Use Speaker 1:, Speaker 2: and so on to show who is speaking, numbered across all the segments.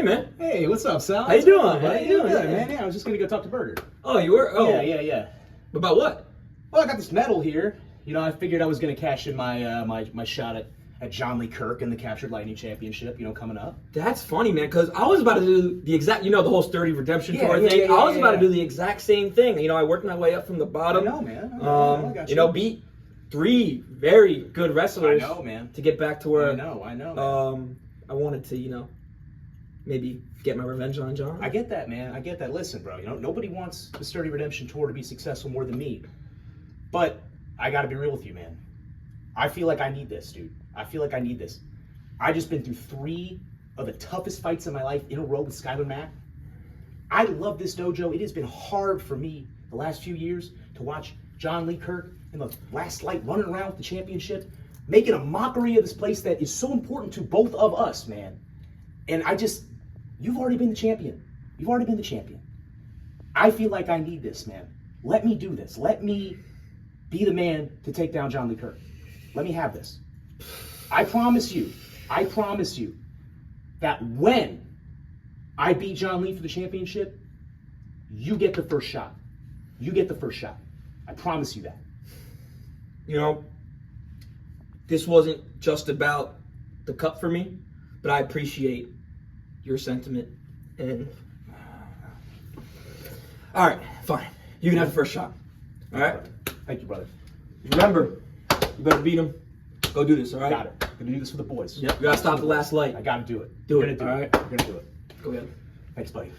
Speaker 1: man.
Speaker 2: Hey, what's up, Sal?
Speaker 1: How you doing?
Speaker 2: How you doing? Good, man. Yeah, I was just gonna go talk to Burger.
Speaker 1: Oh, you were? Oh.
Speaker 2: Yeah.
Speaker 1: About what?
Speaker 2: Well, I got this medal here. You know, I figured I was gonna cash in my my shot at JohnLee Kirk in the Captured Lightning Championship. You know, coming up.
Speaker 1: That's funny, man, because I was about to do the exact, the whole sturdy redemption tour thing.
Speaker 2: I
Speaker 1: was about to do the exact same thing. You know, I worked my way up from the bottom.
Speaker 2: I know, man. I got you.
Speaker 1: Beat 3 very good wrestlers.
Speaker 2: I know, man.
Speaker 1: To get back to where
Speaker 2: I know. Man.
Speaker 1: I wanted to, maybe get my revenge on John.
Speaker 2: I get that, man. I get that. Listen, bro. Nobody wants the Sturdy Redemption Tour to be successful more than me. But I got to be real with you, man. I feel like I need this, dude. I feel like I need this. I just been through 3 of the toughest fights in my life in a row with Skylar Mack. I love this dojo. It has been hard for me the last few years to watch JohnLee Kirk in the last light running around with the championship, making a mockery of this place that is so important to both of us, man. And you've already been the champion. You've already been the champion. I feel like I need this, man. Let me do this. Let me be the man to take down JohnLee Kirk. Let me have this. I promise you that when I beat JohnLee for the championship, you get the first shot. You get the first shot. I promise you that.
Speaker 1: This wasn't just about the cup for me, but I appreciate your sentiment. And all right, fine. You can have the first shot. All right?
Speaker 2: Thank you, brother.
Speaker 1: Remember, you better beat him. Go do this, all right?
Speaker 2: Got it. I'm gonna do this for the boys.
Speaker 1: Yep. You gotta stop the last light.
Speaker 2: I gotta do it.
Speaker 1: Do it. All right.
Speaker 2: We're gonna do it.
Speaker 1: Go ahead.
Speaker 2: Thanks, buddy.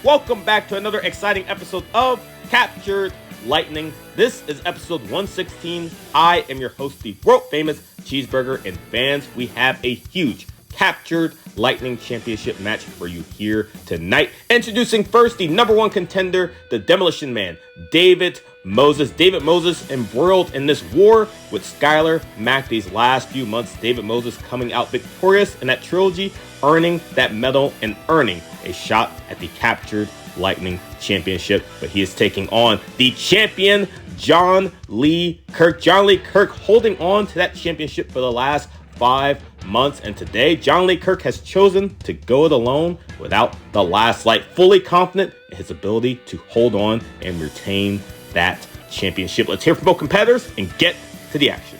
Speaker 3: Welcome back to another exciting episode of Captured Lightning. This is episode 116. I am your host, the world famous Cheeseburger, and fans, we have a huge Captured Lightning Championship match for you here tonight. Introducing first the number 1 contender, the Demolition Man, David Moses. David Moses embroiled in this war with Skylar Mack these last few months. David Moses coming out victorious in that trilogy, earning that medal and earning a shot at the Captured Lightning Championship. But he is taking on the champion, JohnLee Kirk. JohnLee Kirk holding on to that championship for the last 5 months. And today, JohnLee Kirk has chosen to go it alone without the last light, fully confident in his ability to hold on and retain that championship. Let's hear from both competitors and get to the action.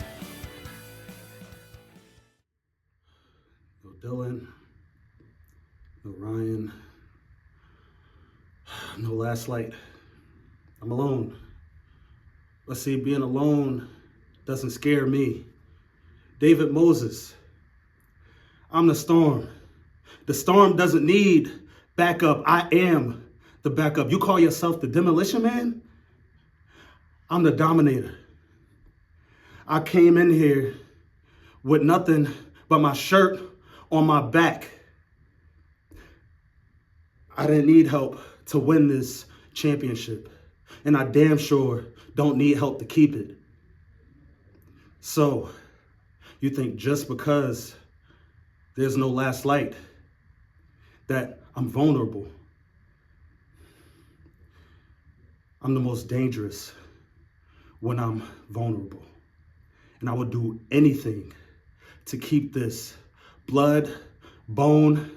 Speaker 4: No Dylan, no Ryan, no last light. I'm alone. But see, being alone doesn't scare me. David Moses, I'm the storm. The storm doesn't need backup. I am the backup. You call yourself the Demolition Man? I'm the Dominator. I came in here with nothing but my shirt on my back. I didn't need help to win this championship, and I damn sure don't need help to keep it. So, you think just because there's no last light that I'm vulnerable? I'm the most dangerous when I'm vulnerable. And I would do anything to keep this blood, bone,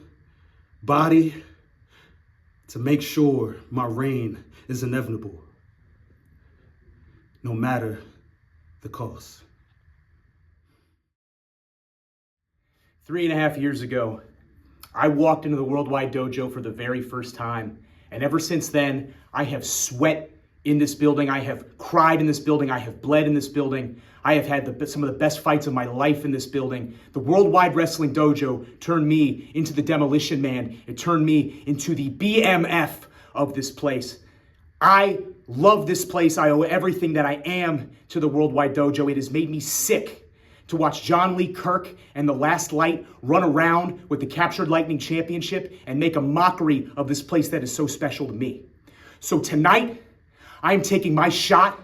Speaker 4: body, to make sure my reign is inevitable, no matter the cost.
Speaker 2: 3.5 years ago, I walked into the Worldwide Dojo for the very first time. And ever since then, I have sweat in this building. I have cried in this building. I have bled in this building. I have had some of the best fights of my life in this building. The Worldwide Wrestling Dojo turned me into the Demolition Man. It turned me into the BMF of this place. I love this place. I owe everything that I am to the Worldwide Dojo. It has made me sick to watch JohnLee Kirk and the Last Light run around with the Captured Lightning Championship and make a mockery of this place that is so special to me. So tonight, I am taking my shot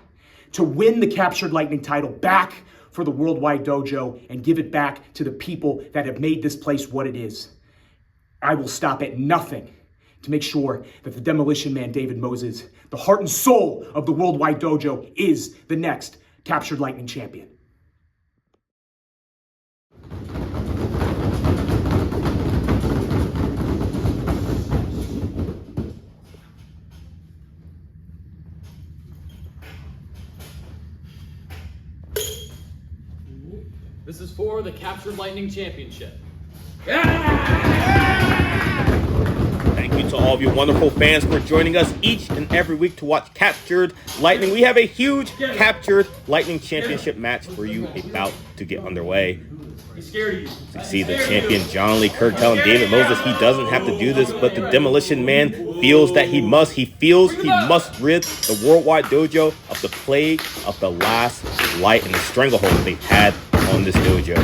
Speaker 2: to win the captured Lightning title back for the Worldwide Dojo and give it back to the people that have made this place what it is. I will stop at nothing to make sure that the Demolition Man, David Moses, the heart and soul of the Worldwide Dojo, is the next captured Lightning champion.
Speaker 5: This is for the Captured Lightning Championship.
Speaker 3: Thank you to all of you wonderful fans for joining us each and every week to watch Captured Lightning. We have a huge Captured Lightning Championship match for you about to get underway.
Speaker 1: He's scared of you.
Speaker 3: You see the champion JohnLee Kirk telling David Moses he doesn't have to do this, but the Demolition Man feels that he must. He feels he must rid the Worldwide Dojo of the plague of the last light and the stranglehold they've had on this dojo.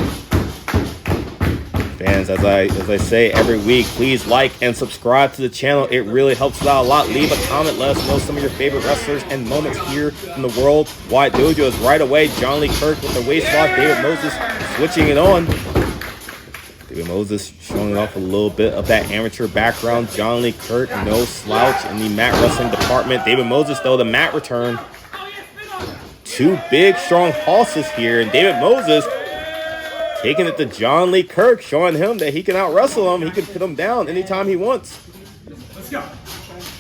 Speaker 3: Fans, as I say every week, please like and subscribe to the channel. It really helps us out a lot. Leave a comment, let us know some of your favorite wrestlers and moments here in the Worldwide Dojo. Right away, JohnLee Kirk with the waist lock, David Moses switching it on. David Moses showing off a little bit of that amateur background. JohnLee Kirk, no slouch in the mat wrestling department. David Moses, though, the mat return. Two big, strong horses here, and David Moses taking it to JohnLee Kirk, showing him that he can out-wrestle him. He can put him down anytime he wants.
Speaker 2: Let's go.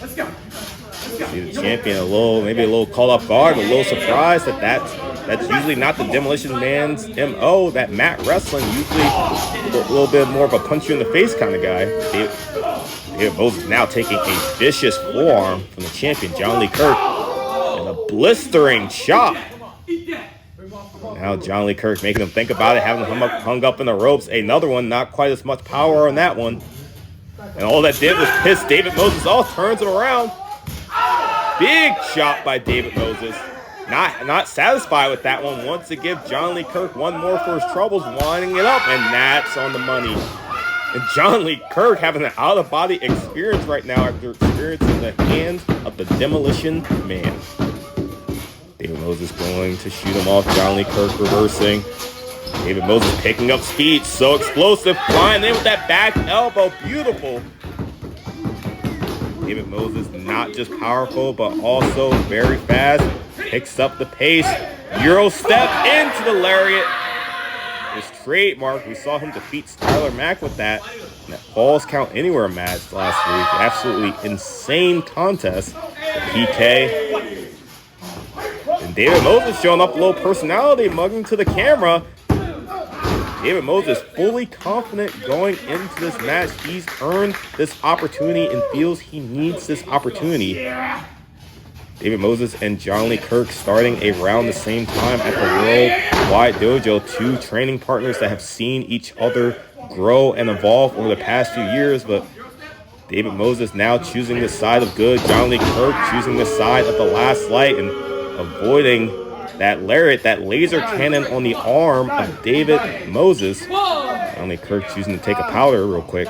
Speaker 2: Let's go. Let's go.
Speaker 3: See the champion maybe a little caught off guard, a little surprised that's usually not the Demolition Man's MO. That mat wrestling usually a little bit more of a punch you in the face kind of guy. David Moses now taking a vicious forearm from the champion JohnLee Kirk and a blistering chop. Now JohnLee Kirk making him think about it, having him hung up in the ropes. Another one, not quite as much power on that one. And all that did was piss David Moses off, turns him around. Big shot by David Moses. Not satisfied with that one. Wants to give JohnLee Kirk one more for his troubles, winding it up, and that's on the money. And JohnLee Kirk having an out-of-body experience right now after experiencing the hands of the Demolition Man. David Moses going to shoot him off. JohnLee Kirk reversing. David Moses picking up speed. So explosive. Flying in with that back elbow. Beautiful. David Moses not just powerful, but also very fast. Picks up the pace. Euro step into the lariat. His trademark. We saw him defeat Skylar Mack with that. And that Falls Count Anywhere match last week. Absolutely insane contest. The PK. And David Moses showing up a little personality, mugging to the camera. David Moses fully confident going into this match. He's earned this opportunity and feels he needs this opportunity. David Moses and JohnLee Kirk starting around the same time at the Worldwide Dojo. Two training partners that have seen each other grow and evolve over the past few years. But David Moses now choosing the side of good. JohnLee Kirk choosing the side of the last light and avoiding that lariat, that laser cannon on the arm of David Moses. JohnLee Kirk choosing to take a powder real quick.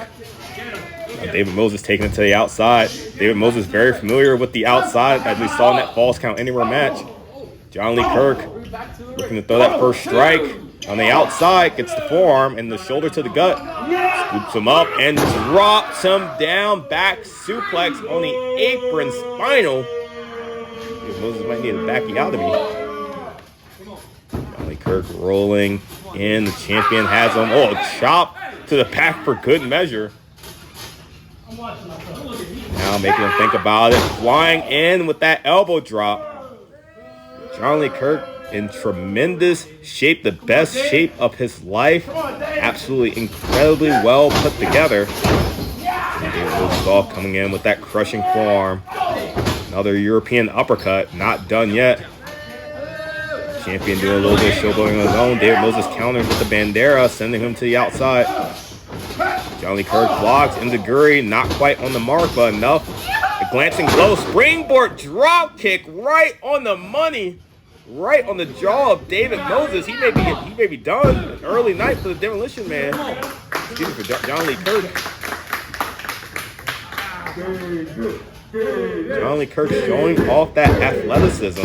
Speaker 3: David Moses taking it to the outside. David Moses very familiar with the outside as we saw in that Falls Count Anywhere match. JohnLee Kirk looking to throw that first strike on the outside, gets the forearm and the shoulder to the gut. Scoops him up and drops him down. Back suplex on the apron, spinal. Moses might need a backiotomy. JohnLee Kirk rolling in. The champion has him. Oh, a chop to the back for good measure. Now making him think about it. Flying in with that elbow drop. JohnLee Kirk in tremendous shape. The best shape of his life. Absolutely incredibly well put together. David Moses all coming in with that crushing forearm. Another European uppercut, not done yet. Champion doing a little bit of showboating on his own. David Moses counters with the bandera, sending him to the outside. JohnLee Kirk blocks. Enziguri not quite on the mark, but enough. A glancing blow, springboard drop kick right on the money, right on the jaw of David Moses. He may be done. An early night for the Demolition Man. Excuse me, for JohnLee Kirk. JohnLee Kirk showing off that athleticism.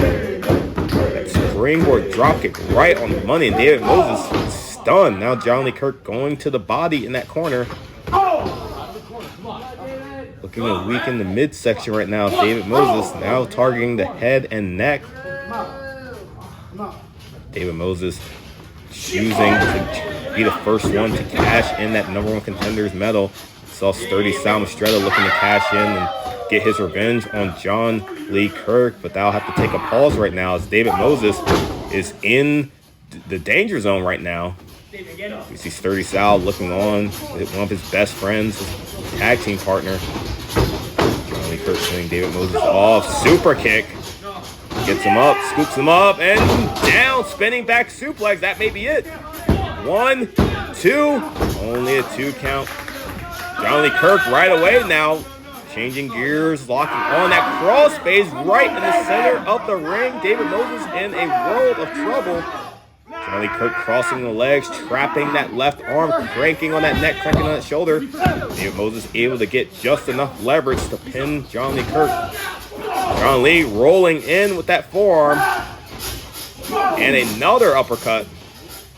Speaker 3: That springboard drop kick right on the money, and David Moses stunned. Now JohnLee Kirk going to the body in that corner. Looking to weaken the midsection right now. David Moses now targeting the head and neck. David Moses choosing to be the first one to cash in that #1 contenders medal. Saw sturdy Sal Mastretta looking to cash in and get his revenge on JohnLee Kirk, but that'll have to take a pause right now as David Moses is in the danger zone right now. You see Sturdy Sal looking on with one of his best friends, his tag team partner. JohnLee Kirk sending David Moses off. Super kick. Gets him up, scoops him up, and down. Spinning back suplex. That may be it. 1, 2. Only a 2 count. JohnLee Kirk right away now. Changing gears, locking on that crossface right in the center of the ring. David Moses in a world of trouble. JohnLee Kirk crossing the legs, trapping that left arm, cranking on that neck, cranking on that shoulder. David Moses able to get just enough leverage to pin JohnLee Kirk. JohnLee rolling in with that forearm. And another uppercut.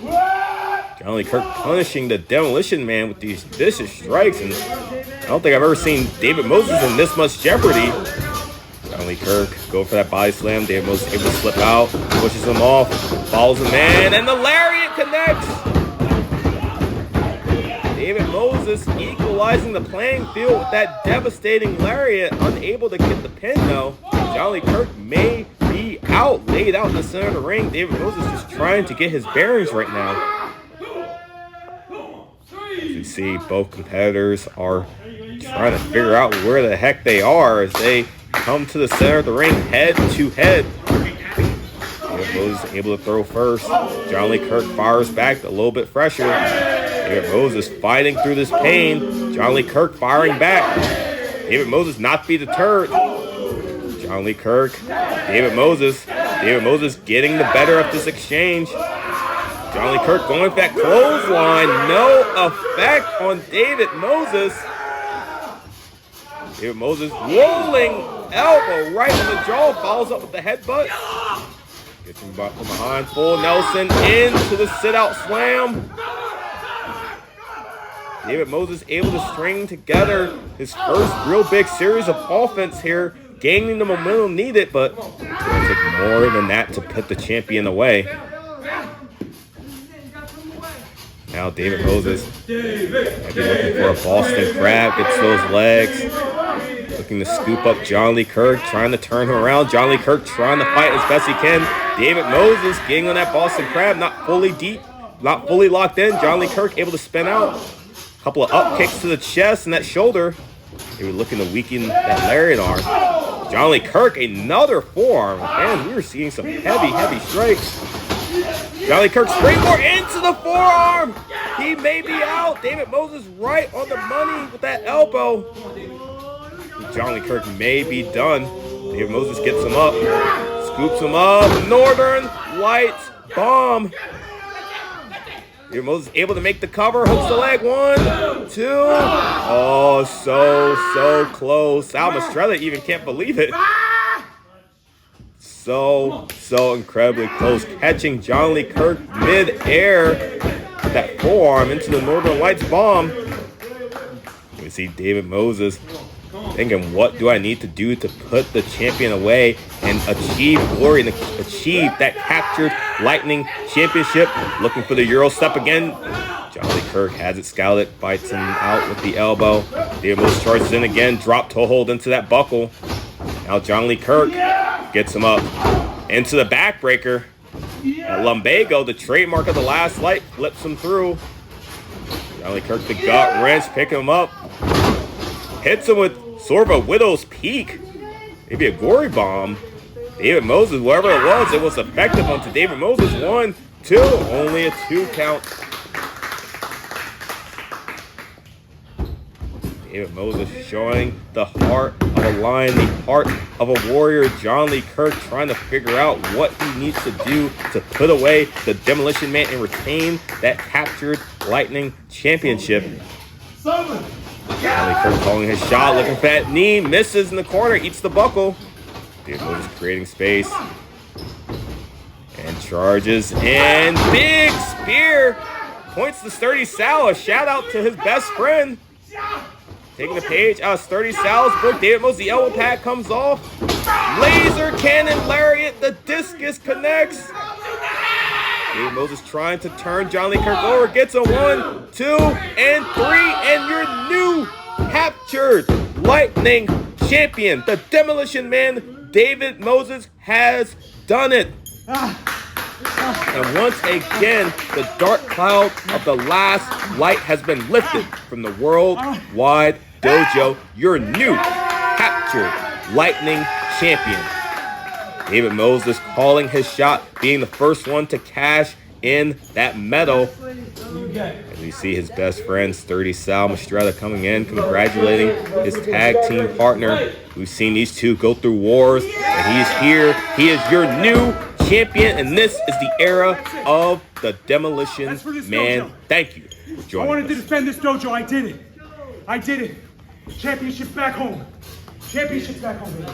Speaker 3: JohnLee Kirk punishing the Demolition Man with these vicious strikes. And I don't think I've ever seen David Moses in this much jeopardy. JohnLee Kirk go for that body slam. David Moses able to slip out, pushes him off, follows him in, and the lariat connects. David Moses equalizing the playing field with that devastating lariat, unable to get the pin though. JohnLee Kirk may be out, laid out in the center of the ring. David Moses just trying to get his bearings right now. As you see, both competitors are trying to figure out where the heck they are as they come to the center of the ring head to head. David Moses able to throw first. JohnLee Kirk fires back a little bit fresher. David Moses fighting through this pain. JohnLee Kirk firing back. David Moses not to be deterred. JohnLee Kirk, David Moses getting the better of this exchange. JohnLee Kirk going for that clothesline. No effect on David Moses. David Moses rolling elbow right in the jaw. Follows up with the headbutt. Gets him from behind. Full Nelson into the sit-out slam. David Moses able to string together his first real big series of offense here. Gaining the momentum needed, but it's going to take more than that to put the champion away. Now David Moses might be looking for a Boston Crab, gets those legs. Looking to scoop up JohnLee Kirk, trying to turn him around. JohnLee Kirk trying to fight as best he can. David Moses getting on that Boston Crab, not fully deep, not fully locked in. JohnLee Kirk able to spin out. A couple of up kicks to the chest and that shoulder. They were looking to weaken that lariat arm. JohnLee Kirk, another forearm. Man, we were seeing some heavy strikes. JohnLee Kirk springboard into the forearm. He may be out. David Moses right on the money with that elbow. JohnLee Kirk may be done. David Moses gets him up. Scoops him up. Northern Lights bomb. David Moses able to make the cover. Hooks the leg. 1, 2. Oh, so close. Sal Mastretta even can't believe it. So incredibly close. Catching JohnLee Kirk mid-air. That forearm into the Northern Lights bomb. You see David Moses thinking, what do I need to do to put the champion away and achieve glory and achieve that captured Lightning Championship? Looking for the Euro step again. JohnLee Kirk has it scouted, bites him out with the elbow. David Moses charges in again, drop toe hold into that buckle. Now JohnLee Kirk gets him up into the backbreaker. Lumbago, the trademark of the Last Light, flips him through. JohnLee Kirk, the gut wrench, picking him up. Hits him with sort of a Widow's Peak. Maybe a gory bomb. David Moses, wherever it was effective onto David Moses. 1, 2, only a 2 count. David Moses showing the heart of a lion, the heart of a warrior. JohnLee Kirk trying to figure out what he needs to do to put away the Demolition Man and retain that captured Lightning Championship. JohnLee Kirk calling his shot, looking for that knee, misses in the corner, eats the buckle. David Moses creating space. Charges and big spear. Points to Sturdy Sal. A shout out to his best friend. Taking the page out of Sturdy Sal's book. David Moses, the elbow pad comes off. Laser cannon lariat. The discus connects. David Moses trying to turn JohnLee Kirk over. Gets a 1, 2, and 3. And your new captured Lightning champion, the Demolition Man, David Moses, has done it. And once again, the dark cloud of the last light has been lifted from the worldwide dojo. Your new captured Lightning champion. David Moses calling his shot, being the first one to cash in that medal. And we see his best friend, Sturdy Sal Mastretta, coming in, congratulating his tag team partner. We've seen these two go through wars, and he is here. He is your new champion, and this is the era of the Demolition Man. Thank you for joining
Speaker 6: I wanted to
Speaker 3: us.
Speaker 6: defend this dojo. I did it. I did it. Championship back home. Championship back home, baby.